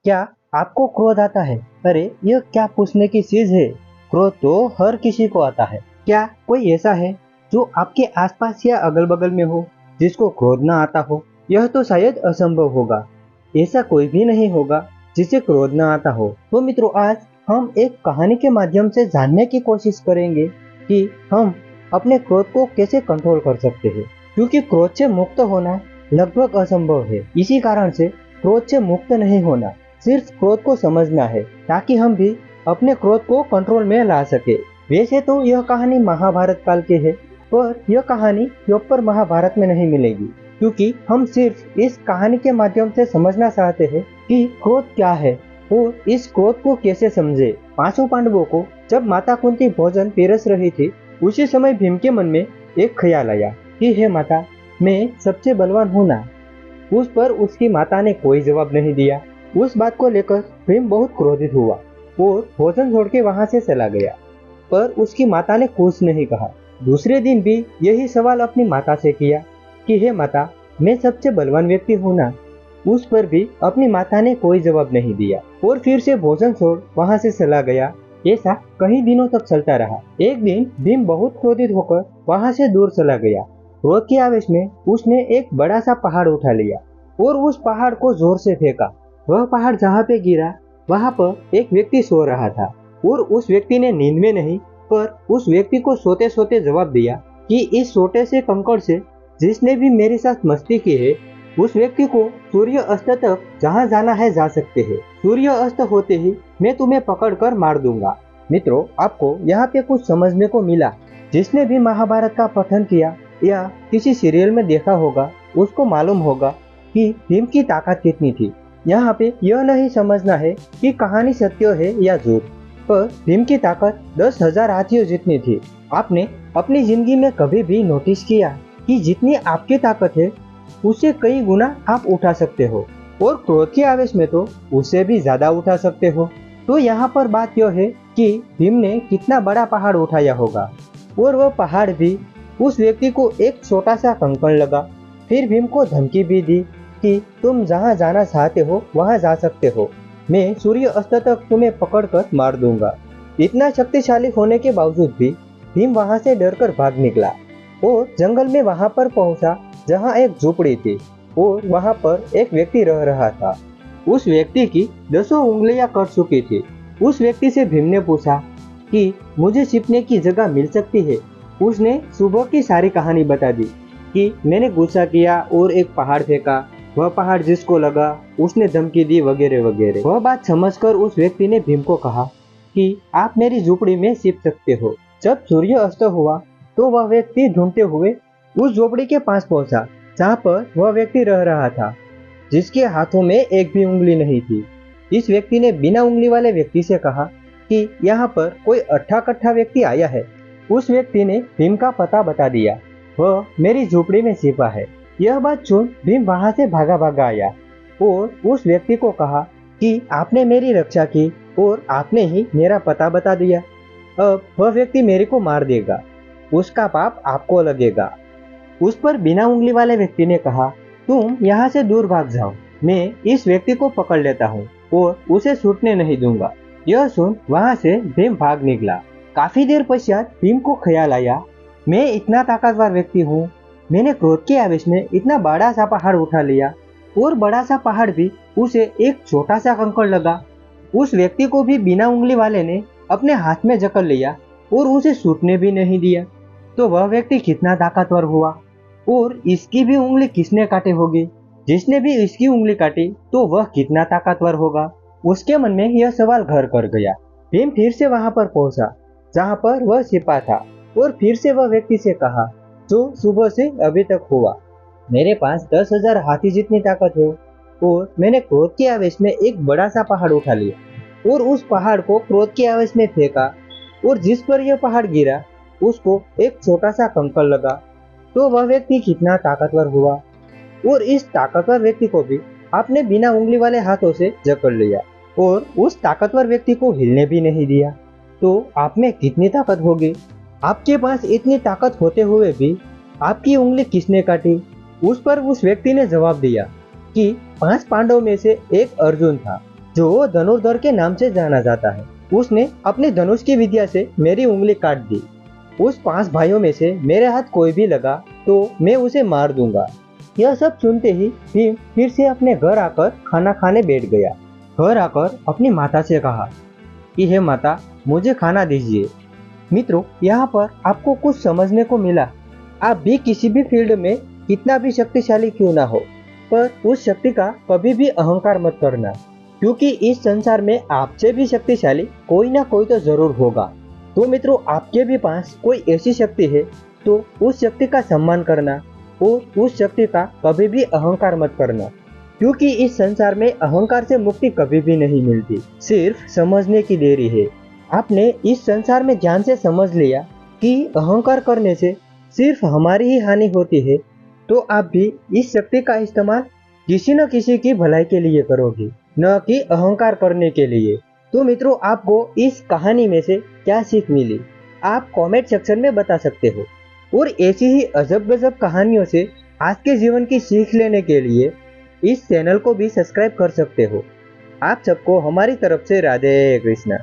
क्या आपको क्रोध आता है? अरे यह क्या पूछने की चीज है। क्रोध तो हर किसी को आता है। क्या कोई ऐसा है जो आपके आसपास या अगल बगल में हो जिसको क्रोध ना आता हो? यह तो शायद असंभव होगा। ऐसा कोई भी नहीं होगा जिसे क्रोध ना आता हो। तो मित्रों, आज हम एक कहानी के माध्यम से जानने की कोशिश करेंगे कि हम अपने क्रोध को कैसे कंट्रोल कर सकते हैं, क्योंकि क्रोध से मुक्त होना लगभग असंभव है। इसी कारण से क्रोध से मुक्त नहीं होना, सिर्फ क्रोध को समझना है ताकि हम भी अपने क्रोध को कंट्रोल में ला सके। वैसे तो यह कहानी महाभारत काल की है, पर यह कहानी प्रॉपर महाभारत में नहीं मिलेगी, क्योंकि हम सिर्फ इस कहानी के माध्यम से समझना चाहते हैं कि क्रोध क्या है और इस क्रोध को कैसे समझे। पांचों पांडवों को जब माता कुंती भोजन पीरस रही थी, उसी समय भीम के मन में एक ख्याल आया कि हे माता, मैं सबसे बलवान हूँ ना। उस पर उसकी माता ने कोई जवाब नहीं दिया। उस बात को लेकर भीम बहुत क्रोधित हुआ और भोजन छोड़ के वहां से चला गया, पर उसकी माता ने कुछ नहीं कहा। दूसरे दिन भी यही सवाल अपनी माता से किया कि हे माता, मैं सबसे बलवान व्यक्ति हूँ ना। उस पर भी अपनी माता ने कोई जवाब नहीं दिया और फिर से भोजन छोड़ वहां से चला गया। ऐसा कई दिनों तक चलता रहा। एक दिन भीम बहुत क्रोधित होकर वहां से दूर चला गया। क्रोध के आवेश में उसने एक बड़ा सा पहाड़ उठा लिया और उस पहाड़ को जोर से फेंका। वह पहाड़ जहाँ पे गिरा, वहाँ पर एक व्यक्ति सो रहा था और उस व्यक्ति ने नींद में नहीं, पर उस व्यक्ति को सोते सोते जवाब दिया कि इस छोटे से कंकड़ से जिसने भी मेरे साथ मस्ती की है, उस व्यक्ति को सूर्य अस्त तक जहाँ जाना है जा सकते हैं। सूर्य अस्त होते ही मैं तुम्हें पकड़ कर मार दूंगा। मित्रों, आपको यहाँ पे कुछ समझने को मिला। जिसने भी महाभारत का पठन किया या किसी सीरियल में देखा होगा, उसको मालूम होगा कि भीम की ताकत कितनी थी। यहाँ पे यह नहीं समझना है कि कहानी सत्य है या झूठ, पर भीम की ताकत 10,000 हाथियों जितनी थी। आपने अपनी जिंदगी में कभी भी नोटिस किया कि जितनी आपकी ताकत है उससे कई गुना आप उठा सकते हो, और क्रोध के आवेश में तो उससे भी ज्यादा उठा सकते हो। तो यहाँ पर बात यह है कि भीम ने कितना बड़ा पहाड़ उठाया होगा, और वह पहाड़ भी उस व्यक्ति को एक छोटा सा कंकड़ लगा। फिर भीम को धमकी भी दी कि तुम जहाँ जाना चाहते हो वहाँ जा सकते हो, मैं सूर्य अस्त तक तुम्हें पकड़कर मार दूंगा। इतना शक्तिशाली होने के बावजूद भी भीम वहाँ से डरकर भाग निकला और जंगल में वहाँ पर पहुँचा जहाँ एक झोपड़ी थी और वहाँ पर एक व्यक्ति रह रहा था। उस व्यक्ति की 10 उंगलियां कट चुकी थी। उस व्यक्ति से भीम ने पूछा कि मुझे छिपने की जगह मिल सकती है। उसने सुबह की सारी कहानी बता दी कि मैंने गुस्सा किया और एक पहाड़ फेंका, वह पहाड़ जिसको लगा उसने धमकी दी, वगैरह वगैरह। वह बात समझकर उस व्यक्ति ने भीम को कहा कि आप मेरी झोपड़ी में छिप सकते हो। जब सूर्य अस्त हुआ तो वह व्यक्ति ढूंढते हुए उस झोपड़ी के पास पहुंचा जहाँ पर वह व्यक्ति रह रहा था, जिसके हाथों में एक भी उंगली नहीं थी। इस व्यक्ति ने बिना उंगली वाले व्यक्ति से कहा कि यहाँ पर कोई अट्ठा कट्ठा व्यक्ति आया है। उस व्यक्ति ने भीम का पता बता दिया, वह मेरी झोपड़ी में छिपा है। यह बात सुन भीम वहां से भागा भागा आया और उस व्यक्ति को कहा कि आपने मेरी रक्षा की और आपने ही मेरा पता बता दिया। अब वह व्यक्ति मेरे को मार देगा, उसका पाप आपको लगेगा। उस पर बिना उंगली वाले व्यक्ति ने कहा, तुम यहाँ से दूर भाग जाओ, मैं इस व्यक्ति को पकड़ लेता हूँ और उसे छूटने नहीं दूंगा। यह सुन वहाँ से भीम भाग निकला। काफी देर पश्चात भीम को ख्याल आया, मैं इतना ताकतवर व्यक्ति हूँ, मैंने क्रोध के आवेश में इतना बड़ा सा पहाड़ उठा लिया और बड़ा सा पहाड़ भी उसे एक छोटा सा कंकड़ लगा। उस व्यक्ति को भी बिना उंगली वाले ने अपने हाथ में जकड़ लिया और उसे छूटने भी नहीं दिया। तो वह व्यक्ति कितना ताकतवर हुआ, और इसकी भी उंगली किसने काटी होगी? जिसने भी इसकी उंगली काटी तो वह कितना ताकतवर होगा? उसके मन में यह सवाल घर कर गया। भीम फिर से वहां पर पहुंचा जहां पर वह छिपा था और फिर से वह व्यक्ति से कहा जो सुबह से अभी तक हुआ, मेरे पास 10,000 हाथी जितनी ताकत है और मैंने क्रोध के आवेश में एक बड़ा सा पहाड़ उठा लिया और उस पहाड़ को क्रोध के आवेश में फेंका, और जिस पर यह पहाड़ गिरा उसको एक छोटा सा कंकड़ लगा। तो वह व्यक्ति कितना ताकतवर हुआ, और इस ताकतवर व्यक्ति को भी आपने बिना उंगली वाले हाथों से जकड़ लिया और उस ताकतवर व्यक्ति को हिलने भी नहीं दिया। तो आप में कितनी ताकत होगी? आपके पास इतनी ताकत होते हुए भी आपकी उंगली किसने काटी? उस पर उस व्यक्ति ने जवाब दिया कि 5 पांडवों में से एक अर्जुन था, जो धनुर्धर के नाम से जाना जाता है, उसने अपने धनुष की विद्या से मेरी उंगली काट दी। उस 5 भाइयों में से मेरे हाथ कोई भी लगा तो मैं उसे मार दूंगा। यह सब सुनते ही भीम फिर से अपने घर आकर खाना खाने बैठ गया। घर आकर अपनी माता से कहा कि हे माता, मुझे खाना दीजिए। मित्रों, यहाँ पर आपको कुछ समझने को मिला। आप भी किसी भी फील्ड में कितना भी शक्तिशाली क्यों ना हो, पर उस शक्ति का कभी भी अहंकार मत करना, क्योंकि इस संसार में आपसे भी शक्तिशाली कोई ना कोई तो जरूर होगा। तो मित्रों, आपके भी पास कोई ऐसी शक्ति है तो उस शक्ति का सम्मान करना और उस शक्ति का कभी भी अहंकार मत करना, क्योंकि इस संसार में अहंकार से मुक्ति कभी भी नहीं मिलती, सिर्फ समझने की देरी है। आपने इस संसार में ध्यान से समझ लिया कि अहंकार करने से सिर्फ हमारी ही हानि होती है, तो आप भी इस शक्ति का इस्तेमाल किसी न किसी की भलाई के लिए करोगे, न कि अहंकार करने के लिए। तो मित्रों, आपको इस कहानी में से क्या सीख मिली, आप कमेंट सेक्शन में बता सकते हो। और ऐसी ही अजब गजब कहानियों से आज के जीवन की सीख लेने के लिए इस चैनल को भी सब्सक्राइब कर सकते हो। आप सबको हमारी तरफ से राधे कृष्णा।